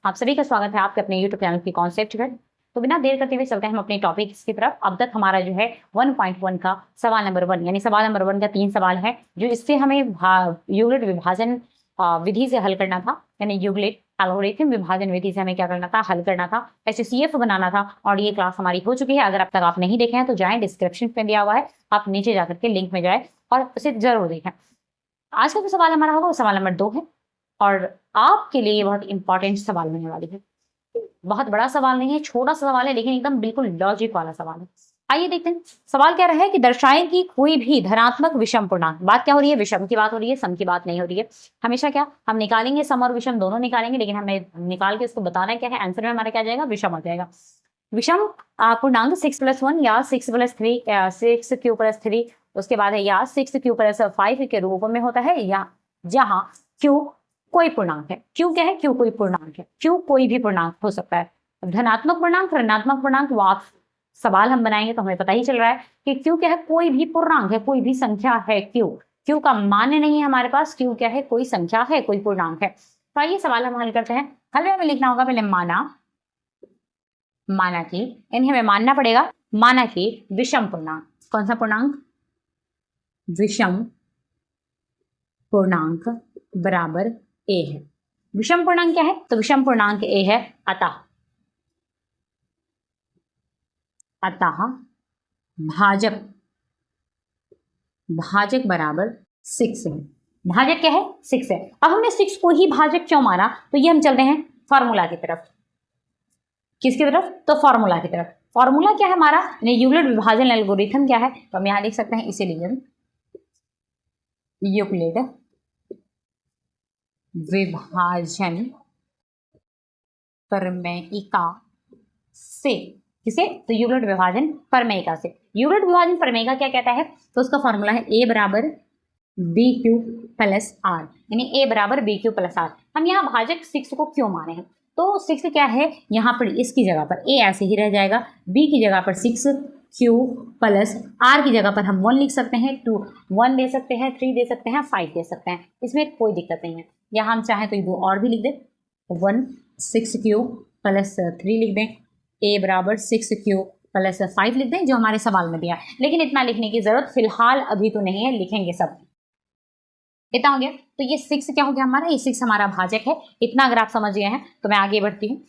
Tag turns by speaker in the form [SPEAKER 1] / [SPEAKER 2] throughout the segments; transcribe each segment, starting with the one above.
[SPEAKER 1] आप सभी का स्वागत है आपके अपने YouTube चैनल की कॉन्सेप्ट पर। तो बिना देर करते हुए चलते हैं हम अपने टॉपिक की तरफ। अब तक हमारा जो है 1.1 का सवाल नंबर 1 यानी सवाल नंबर 1 का 3 सवाल है जो इससे हमें यूक्लिड विभाजन विधि से हल करना था, यानी यूक्लिड एल्गोरिथम विभाजन विधि से हमें क्या करना था, हल करना था, SCF बनाना था। और ये क्लास हमारी हो चुकी है। अगर अब तक आप नहीं देखे हैं तो जाएं, डिस्क्रिप्शन में दिया हुआ है, आप नीचे जाकर के लिंक में जाए और उसे जरूर देखें। आज का जो सवाल हमारा होगा वो सवाल नंबर 2 है और आपके लिए ये बहुत इंपॉर्टेंट सवाल होने वाली है। बहुत बड़ा सवाल नहीं है, छोटा सा सवाल है, लेकिन एकदम बिल्कुल लॉजिक वाला सवाल है। आइए देखते हैं सवाल क्या रहा है कि दर्शाएं कि कोई भी धनात्मक विषम पूर्णांक, बात क्या हो रही है, विषम की बात हो रही है, सम की बात नहीं हो रही है। हमेशा क्या हम निकालेंगे, सम और विषम दोनों निकालेंगे, लेकिन हमें निकाल के इसको बताना क्या है, आंसर में हमारा क्या आ जाएगा, विषम आ जाएगा। विषम पूर्णांक 6+1 या 6+3 6q+3, उसके बाद है या 6q+5 के रूप में होता है, या जहां q कोई पूर्णांक है। q क्या है, q कोई पूर्णांक है, q कोई भी पूर्णांक हो सकता है। धनात्मक पूर्णांक, ऋणात्मक पूर्णांक, वो सवाल हम बनाएंगे तो हमें पता ही चल रहा है कि q क्या है, कोई भी पूर्णांक है, कोई भी संख्या है। q का मान नहीं है हमारे पास, q क्या है, कोई संख्या है, कोई पूर्णांक है। तो आइए सवाल हम हल करते हैं। हल में हमें लिखना होगा पहले माना कि, यानी हमें मानना पड़ेगा, माना कि विषम पूर्णांक, कौन सा पूर्णांक, विषम पूर्णांक बराबर a है। विषम पूर्णांक क्या है, तो विषम पूर्णांक a है, अतः भाजक बराबर 6 है। भाजक क्या है, 6 है। अब हमने 6 को ही भाजक क्यों माना, तो ये हम चलते हैं फॉर्मूला की तरफ। किसकी तरफ, तो फॉर्मूला की तरफ। फॉर्मूला क्या है हमारा, यूक्लिड विभाजन एल्गोरिथम क्या है, तो हम यहां लिख सकते हैं इसीलिए यूक्लिड विभाजन प्रमेयिका से, किसे, तो यूक्लिड विभाजन प्रमेयिका से। यूक्लिड विभाजन प्रमेयिका क्या कहता है, तो उसका फॉर्मूला है a बराबर BQ+R, यानी a बराबर BQ+R। हम यहाँ भाजक 6 को क्यों माने हैं, तो 6 क्या है, यहाँ पर इसकी जगह पर a ऐसे ही रह जाएगा, b की जगह पर 6, Q+R की जगह पर हम 1 लिख सकते हैं, 2 1 दे सकते हैं, 3 दे सकते हैं, 5 दे सकते हैं, इसमें कोई दिक्कत नहीं है। यहाँ हम चाहें तो ये दो और भी लिख दें, 1 6Q+3 लिख दें, a बराबर 6Q+5 लिख दें, जो हमारे सवाल में दिया। लेकिन इतना लिखने की जरूरत फिलहाल अभी तो नहीं है, लिखेंगे सब। इतना हो गया, तो ये 6 क्या हो गया हमारा, ये 6 हमारा भाजक है। इतना अगर आप समझ गए हैं तो मैं आगे बढ़ती हूँ।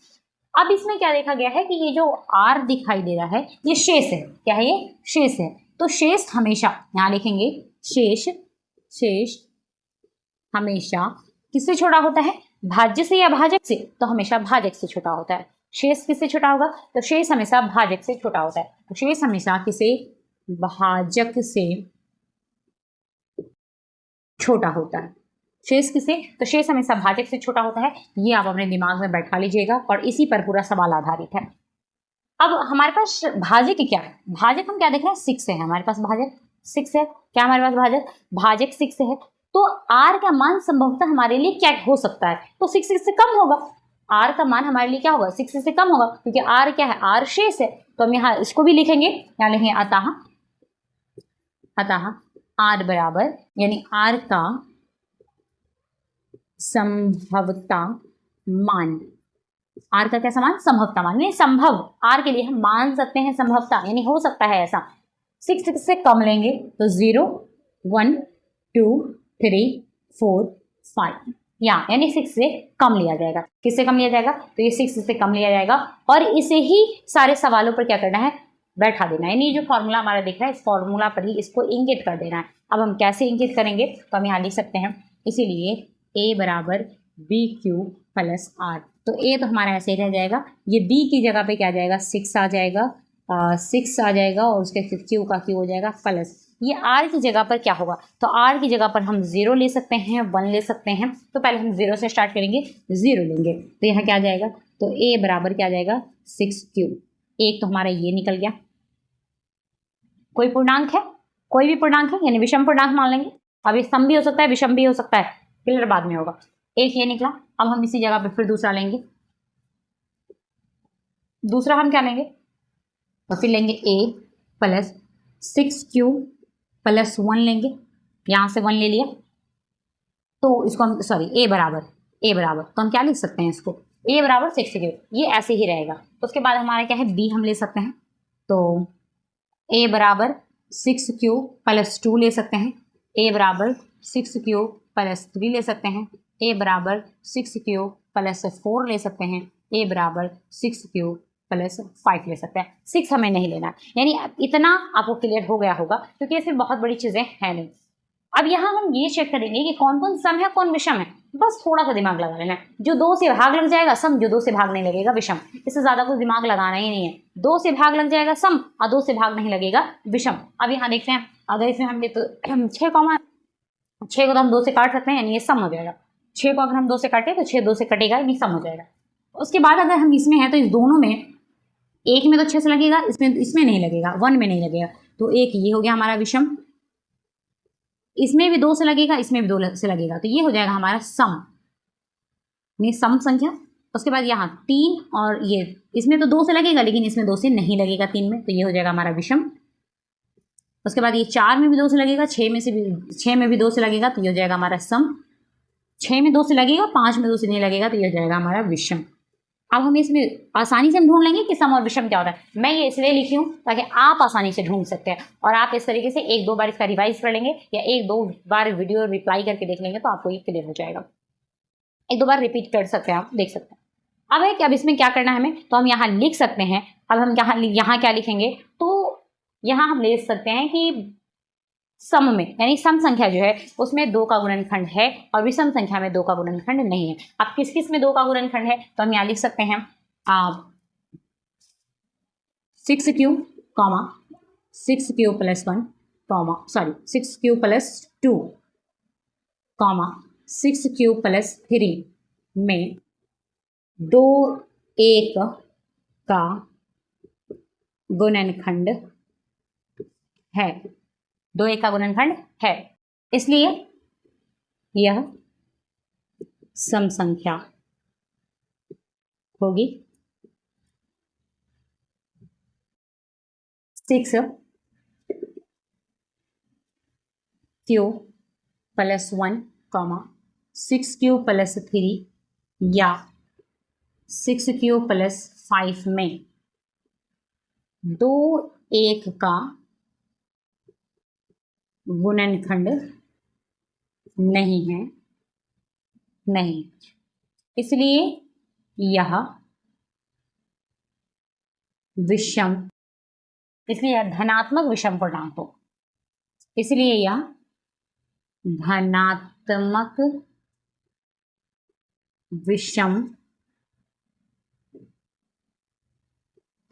[SPEAKER 1] अब इसमें क्या देखा गया है कि ये जो R दिखाई दे रहा है ये शेष है। क्या है, ये शेष है। तो शेष हमेशा, यहां लिखेंगे शेष हमेशा किससे छोटा होता है, भाज्य से या भाजक से, तो हमेशा भाजक से छोटा होता है। शेष किससे छोटा होगा, तो शेष हमेशा भाजक से छोटा होता है। तो शेष हमेशा किसे, भाजक से छोटा होता है। शेष किसे, तो शेष हमेशा भाजक से छोटा होता है। ये आप अपने दिमाग में बैठा लीजिएगा और इसी पर पूरा सवाल आधारित है। अब हमारे पास भाजक क्या है, भाजक हम क्या देख रहे हैं, 6 है हमारे पास, भाजक 6 है। क्या हमारे पास भाजक 6 है, तो R का मान संभवतः हमारे लिए क्या हो सकता है, तो 6 से कम होगा। R का मान हमारे लिए क्या होगा, 6 से कम होगा, क्योंकि R क्या है, R शेष है। तो हम यहाँ इसको भी लिखेंगे, यहाँ लिखेंगे अतः R बराबर, यानी R का संभवता मान, R का क्या समान, संभवता मान, यानी संभव, R के लिए हम मान सकते हैं संभवता, यानी हो सकता है ऐसा। 6 से कम लेंगे तो 0 1 2 3 4 5, यानी 6 से कम लिया जाएगा। किससे कम लिया जाएगा, तो ये 6 से कम लिया जाएगा और इसे ही सारे सवालों पर क्या करना है, बैठा देना है। यानी जो फॉर्मूला हमारा दिख रहा है, इस फॉर्मूला पर ही इसको इंगित कर देना है। अब हम कैसे इंगित करेंगे, तो हम यहाँ लिख सकते हैं इसीलिए a बराबर BQ+R। तो a तो हमारा ऐसे ही रह जाएगा, ये b की जगह पे क्या आ जाएगा, 6 आ जाएगा, 6 आ जाएगा और उसके q का q हो जाएगा प्लस, ये r की जगह पर क्या होगा, तो r की जगह पर हम 0 ले सकते हैं, 1 ले सकते हैं। तो पहले हम 0 से स्टार्ट करेंगे, 0 लेंगे, तो यहाँ क्या आ जाएगा, तो a बराबर क्या आ जाएगा, 6Q। एक तो हमारा ये निकल गया, कोई पूर्णांक है, कोई भी पूर्णांक है, यानी विषम पूर्णांक मान लेंगे। अब ये सम भी हो सकता है, विषम भी हो सकता है, क्लियर बाद में होगा। एक ये निकला। अब हम इसी जगह पे फिर दूसरा लेंगे, दूसरा हम क्या लेंगे, तो फिर लेंगे a+6Q+1 लेंगे, यहां से 1 ले लिया, तो इसको हम, सॉरी, a बराबर, तो हम क्या लिख सकते हैं इसको, ए बराबर 6 क्यू, ये ऐसे ही रहेगा। उसके बाद हमारा क्या है, बी हम ले सकते हैं, तो ए बराबर 6 क्यू प्लस 2 ले सकते हैं, ए बराबर 6 क्यू प्लस 3 ले सकते हैं, ए बराबर 6 क्यू प्लस 4 ले सकते हैं, ए बराबर 6 क्यू प्लस 5 ले सकते हैं। 6 हमें नहीं लेना, यानी इतना आपको क्लियर हो गया होगा, क्योंकि इसमें बहुत बड़ी चीज़ें हैं नहीं। अब यहाँ हम ये चेक करेंगे कि कौन कौन सम है कौन विषम है, बस थोड़ा सा दिमाग लगा लेना है। जो 2 से भाग लग जाएगा सम, जो 2 से भाग नहीं लगेगा विषम, इससे ज़्यादा कुछ दिमाग लगाना ही नहीं है। 2 से भाग लग जाएगा सम और 2 से भाग नहीं लगेगा विषम। अब यहाँ देखते हैं, अगर इसमें हम 6 को तो हम 2 से काट सकते हैं, यानी ये सम हो जाएगा। 6 को अगर हम 2 से काटें तो 6 2 से कटेगा, यानी सम हो जाएगा। उसके बाद अगर हम इसमें हैं तो इस दोनों में, एक में तो 6 से लगेगा, इसमें नहीं लगेगा, 1 में नहीं लगेगा, तो एक ये हो गया हमारा विषम। इसमें भी 2 से लगेगा, इसमें भी 2 से लगेगा, तो ये हो जाएगा हमारा सम, ये सम संख्या। उसके बाद यहाँ 3 और ये, इसमें तो 2 से लगेगा लेकिन इसमें 2 से नहीं लगेगा 3 में, तो ये हो जाएगा हमारा विषम। उसके बाद ये 4 में भी 2 से लगेगा, 6 में भी 2 से लगेगा, तो ये हो जाएगा हमारा सम। 6 में 2 से लगेगा, 5 में 2 से नहीं लगेगा, तो ये हो जाएगा हमारा विषम। अब हम इसमें आसानी से हम ढूंढ लेंगे कि सम और विषम क्या होता है। मैं ये इसलिए लिखी हूँ ताकि आप आसानी से ढूंढ सकते हैं, और आप इस तरीके से 1-2 बार इसका रिवाइज कर लेंगे या 1-2 बार वीडियो रिप्लाई करके देख लेंगे, तो आपको ये क्लियर हो जाएगा। 1-2 बार रिपीट कर सकते हैं, आप देख सकते हैं। अब है कि अब इसमें क्या करना है हमें, तो हम यहाँ लिख सकते हैं। अब हम यहाँ क्या लिखेंगे, तो यहाँ हम ले सकते हैं कि सम में, यानी सम संख्या जो है उसमें 2 का गुणनखंड है और विषम संख्या में 2 का गुणनखंड नहीं है। अब किस किस में 2 का गुणनखंड है, तो हम यहाँ लिख सकते हैं 6 Q, 6 Q plus 1, 6 Q plus 2, 6 Q plus 3 में 2 1 का गुणनखंड है, 2 1 का गुणनखंड है, इसलिए यह सम संख्या होगी। 6 क्यू प्लस 1, 6 क्यू प्लस 3 या 6 क्यू प्लस 5 में 2 1 का गुणनखंड नहीं है, नहीं, इसलिए यह विषम, इसलिए यह धनात्मक विषम पूर्णांक हो, इसलिए यह धनात्मक विषम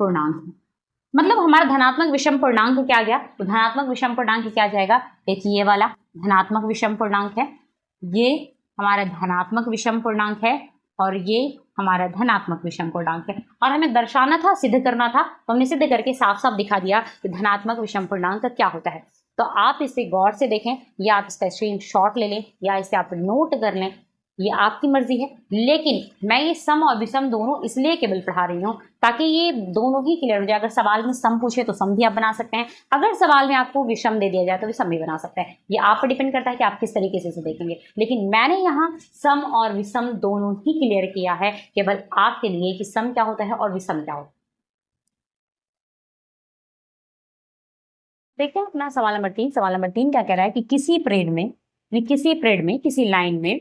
[SPEAKER 1] पूर्णांक हो। मतलब हमारा धनात्मक विषम पूर्णांक क्या आ गया, तो धनात्मक विषम पूर्णांक क्या जाएगा, एक ये वाला धनात्मक विषम पूर्णांक है, ये हमारा धनात्मक विषम पूर्णांक है, और ये हमारा धनात्मक विषम पूर्णांक है। और हमें दर्शाना था, सिद्ध करना था, तो हमने सिद्ध करके साफ साफ दिखा दिया कि धनात्मक विषम पूर्णांक क्या होता है। तो आप इसे गौर से देखें, या आप इसका स्क्रीनशॉट ले लें, या इसे आप नोट कर लें, ये आपकी मर्जी है। लेकिन मैं ये सम और विषम दोनों इसलिए केवल पढ़ा रही हूँ ताकि ये दोनों ही क्लियर हो जाए। अगर सवाल में सम पूछे तो सम भी आप बना सकते हैं, अगर सवाल में आपको विषम दे दिया जाए तो विषम भी बना सकते हैं। ये आप पर डिपेंड करता है कि आप किस तरीके से इसे देखेंगे। लेकिन मैंने यहाँ सम और विषम दोनों ही क्लियर किया है केवल आपके लिए कि सम क्या होता है और विषम क्या होता है। देखते हैं अपना सवाल नंबर 3। सवाल नंबर 3 क्या कह रहा है कि किसी परेड में किसी लाइन में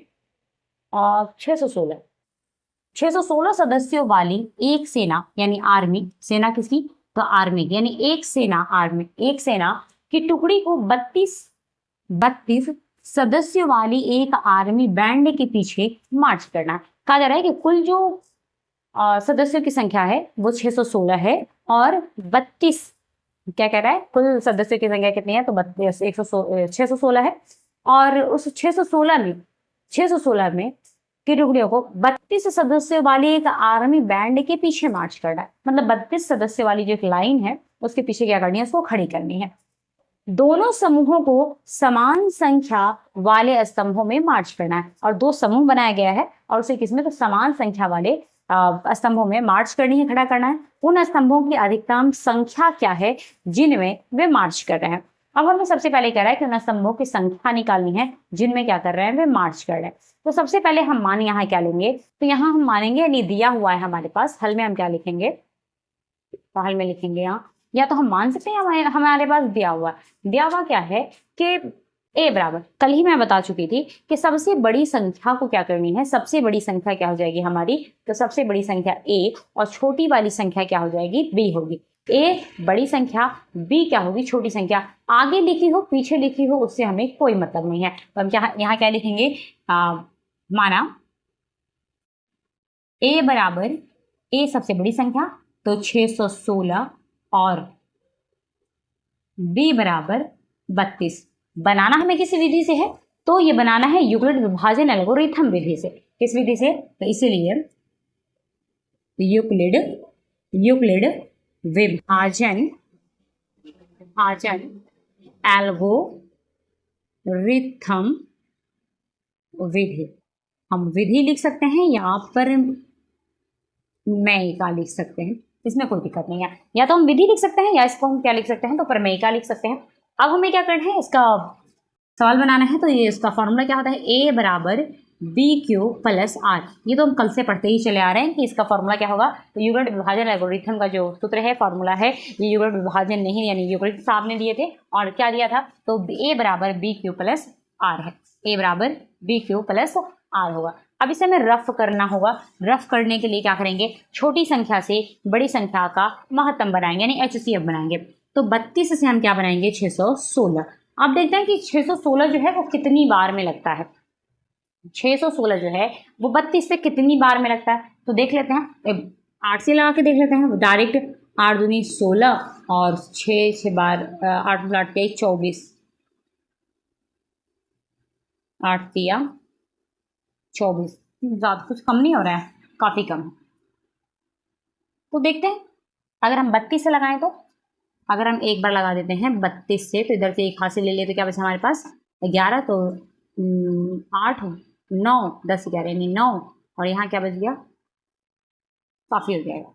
[SPEAKER 1] 616 सदस्यों वाली एक सेना, यानी आर्मी, सेना किसकी, तो आर्मी, यानी एक सेना की टुकड़ी को 32 सदस्यों वाली एक आर्मी बैंड के पीछे मार्च करना है। कहा जा रहा है कि कुल जो सदस्यों की संख्या है वो 616 है, और 32 क्या कह रहा है, कुल सदस्यों की संख्या कितनी है, तो 616 है, और उस 616 में की टुकड़ियों को 32 सदस्यों वाली एक आर्मी बैंड के पीछे मार्च करना है। मतलब 32 सदस्य वाली जो एक लाइन है उसके पीछे क्या करनी है, उसको खड़ी करनी है। दोनों समूहों को समान संख्या वाले स्तंभों में मार्च करना है, और 2 समूह बनाया गया है और उसे किसमें, तो समान संख्या वाले स्तंभों में मार्च करनी है, खड़ा करना है। उन स्तंभों की अधिकतम संख्या क्या है जिनमें वे मार्च कर रहे हैं। अब हमें सबसे पहले कह रहा है कि उन स्तंभों की संख्या निकालनी है जिनमें क्या कर रहे हैं, वे मार्च कर रहे हैं। तो सबसे पहले हम मान यहाँ क्या लेंगे, तो यहाँ हम मानेंगे, यानी दिया हुआ है हमारे पास, हल में हम क्या लिखेंगे, तो हल में लिखेंगे यहाँ, या तो हम मान सकते हैं हमारे पास दिया हुआ क्या है कि ए बराबर, कल ही मैं बता चुकी थी कि सबसे बड़ी संख्या को क्या करनी है, सबसे बड़ी संख्या क्या हो जाएगी हमारी, तो सबसे बड़ी संख्या ए और छोटी वाली संख्या क्या हो जाएगी, बी होगी। ए बड़ी संख्या, बी क्या होगी, छोटी संख्या। आगे लिखी हो पीछे लिखी हो उससे हमें कोई मतलब नहीं है। तो हम क्या यहाँ क्या लिखेंगे, माना ए बराबर, ए सबसे बड़ी संख्या तो 616 और बी बराबर 32। बनाना हमें किस विधि से है, तो ये बनाना है यूक्लिड विभाजन एल्गोरिथम विधि से। किस विधि से, तो इसीलिए यूक्लिड विभाजन एल्गोरिथम विधि। हम विधि लिख सकते हैं या पर प्रमेयिका लिख सकते हैं, इसमें कोई दिक्कत नहीं है। या तो हम विधि लिख सकते हैं या इसको हम क्या लिख सकते हैं, तो प्रमेयिका लिख सकते हैं। अब हमें क्या करना है, इसका सवाल बनाना है। तो ये इसका फॉर्मूला क्या होता है, ए बराबर बी क्यू प्लस आर। ये तो हम कल से पढ़ते ही चले आ रहे हैं कि इसका फॉर्मूला क्या होगा। तो यूक्लिड विभाजन एल्गोरिथम का जो सूत्र है, फॉर्मूला है, ये यूक्लिड विभाजन नहीं यानी यूक्लिड साहब ने दिए थे, और क्या दिया था, तो ए बराबर बी क्यू प्लस आर है। ए बराबर बी क्यू प्लस आर होगा। अब इसे हमें रफ करना होगा। रफ करने के लिए क्या करेंगे, छोटी संख्या से बड़ी संख्या का महत्तम बनाएंगे, यानी HCF बनाएंगे। तो 32 से हम क्या बनाएंगे, 616। अब देखते हैं कि 616 जो है वो कितनी बार में लगता है। 616 जो है वो 32 से कितनी बार में लगता है, तो देख लेते हैं, 8 से लगा के देख लेते हैं। डायरेक्ट 8 दूनी 16 और 6 बार 8 8 के 24, 8 तिया 24, ज़्यादा कुछ कम नहीं हो रहा है, काफ़ी कम है। तो देखते हैं, अगर हम 32 से लगाएं तो, अगर हम एक बार लगा देते हैं 32 से, तो इधर से एक हाथ से ले लिए तो क्या बचा हमारे पास 11, तो 8 9 10 11 यानी 9, और यहाँ क्या बच गया, काफ़ी हो जाएगा।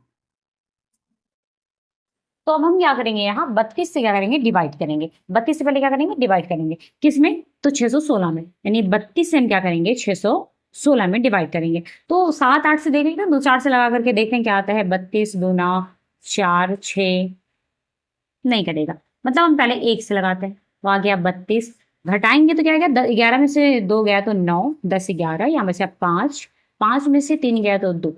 [SPEAKER 1] तो अब हम क्या करेंगे, यहाँ 32 से क्या करेंगे, डिवाइड करेंगे। 32 से पहले क्या करेंगे, डिवाइड करेंगे, किस में, तो 616 में, यानी 32 से हम क्या करेंगे, 616 में डिवाइड करेंगे। तो 7 8 से देख लेंगे, 2 4 से लगा करके देखते हैं क्या आता है। 32 दूना 4 6 नहीं करेगा, मतलब हम पहले 1 से लगाते हैं, तो आ गया 32, घटाएंगे तो क्या आ गया, 11 में से 2 गया तो 9, 10 11, यहाँ में से 5, 5 में से 3 गया तो 2,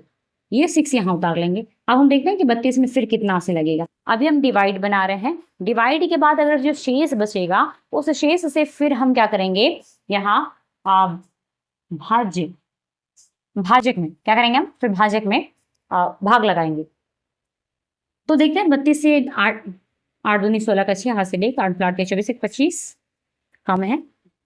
[SPEAKER 1] ये 6 यहाँ उतार लेंगे। अब हम देखते हैं कि 32 में फिर कितना से लगेगा। अभी हम डिवाइड बना रहे हैं, डिवाइड के बाद अगर जो शेष बचेगा उस शेष से फिर हम क्या करेंगे, यहाँ भाजक में क्या करेंगे, हम फिर भाजक में भाग लगाएंगे। तो देखते हैं 32 से 8 दूनी 16 का 6 हाथ से ले, 8 8 के 24 25 कम है।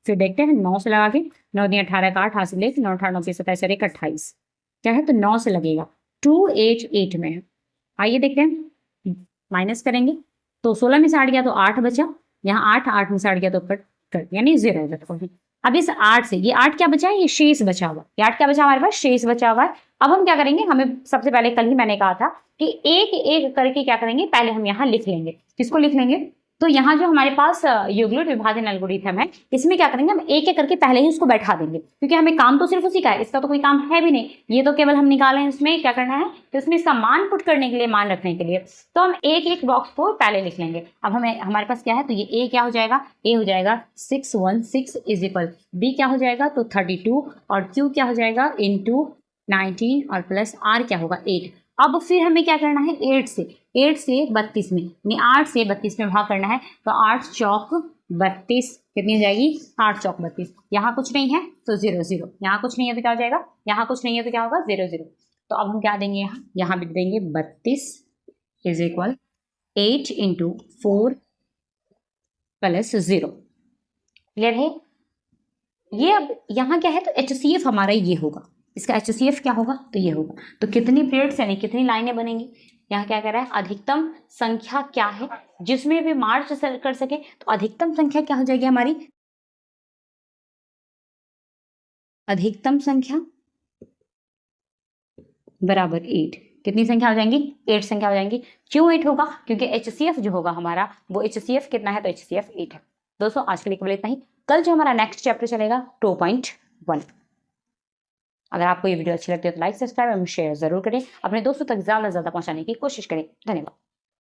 [SPEAKER 1] फिर देखते हैं 9 से लगा के, 9 दूनी 18 का 8 हाथ से ले, 9 18 9 के 27 1 28 क्या है, तो 9 से लगेगा। 288 में है। आइए देखते हैं, माइनस करेंगे तो 16 में से 8 गया तो 8 बचा, यहाँ 8 में से 8 गया तो कट यानी 0। अब इस 8 से ये 8 क्या बचा है, ये शेष बचा हुआ, ये 8 क्या बचा हमारे पास, शेष बचा हुआ है। अब हम क्या करेंगे, हमें सबसे पहले कल ही मैंने कहा था कि एक एक करके क्या करेंगे, पहले हम यहाँ लिख लेंगे। किसको लिख लेंगे, तो यहाँ जो हमारे पास यूक्लिड विभाजन एल्गोरिथम है, इसमें क्या करेंगे, हम एक एक करके पहले ही उसको बैठा देंगे, क्योंकि हमें काम तो सिर्फ उसी का है, इसका तो कोई काम है भी नहीं, ये तो केवल हम निकाले हैं। इसमें क्या करना है, तो इसमें इसका मान पुट करने के लिए, मान रखने के लिए, तो हम एक एक बॉक्स को पहले लिख लेंगे। अब हमारे पास क्या है, तो ये ए क्या हो जाएगा, ए हो जाएगा 616 इज इक्वल, बी क्या हो जाएगा, तो 32, और क्यू क्या हो जाएगा, इंटू 19, और प्लस आर क्या होगा 8। अब फिर हमें क्या करना है, 8 से 32 में, यानी 8 से 32 में भाग करना है। तो 8 चौक 32 कितनी हो जाएगी, 8 चौक 32, यहाँ कुछ नहीं है तो 0 0, यहाँ कुछ नहीं है तो क्या हो जाएगा, यहाँ कुछ नहीं है तो क्या होगा 0 0। तो अब हम क्या देंगे, यहाँ लिख देंगे 32 is equal 8 into 4 plus 0। Clear है। ये अब यहाँ क्या है, तो HCF हमारा ये होगा, इसका HCF क्या होगा, तो ये होगा। तो कितनी पीरियड्स यानी कितनी लाइनें बनेंगी, यहाँ क्या कह रहा है, अधिकतम संख्या क्या है जिसमें भी मार्च कर सके, तो अधिकतम संख्या क्या हो जाएगी हमारी, अधिकतम संख्या बराबर 8, कितनी संख्या हो जाएंगी? 8 संख्या हो जाएंगी। क्यों 8 होगा? क्योंकि HCF जो होगा हमारा वो HCF कितना है? तो HCF 8 है। दोस्तों आज के लिए केवल इतना ही। कल जो हमारा नेक्स्ट चैप्टर चलेगा 2.1। अगर आपको ये वीडियो अच्छी लगती है तो लाइक, सब्सक्राइब एवं शेयर जरूर करें। अपने दोस्तों तक ज्यादा से ज्यादा पहुंचाने की कोशिश करें। धन्यवाद।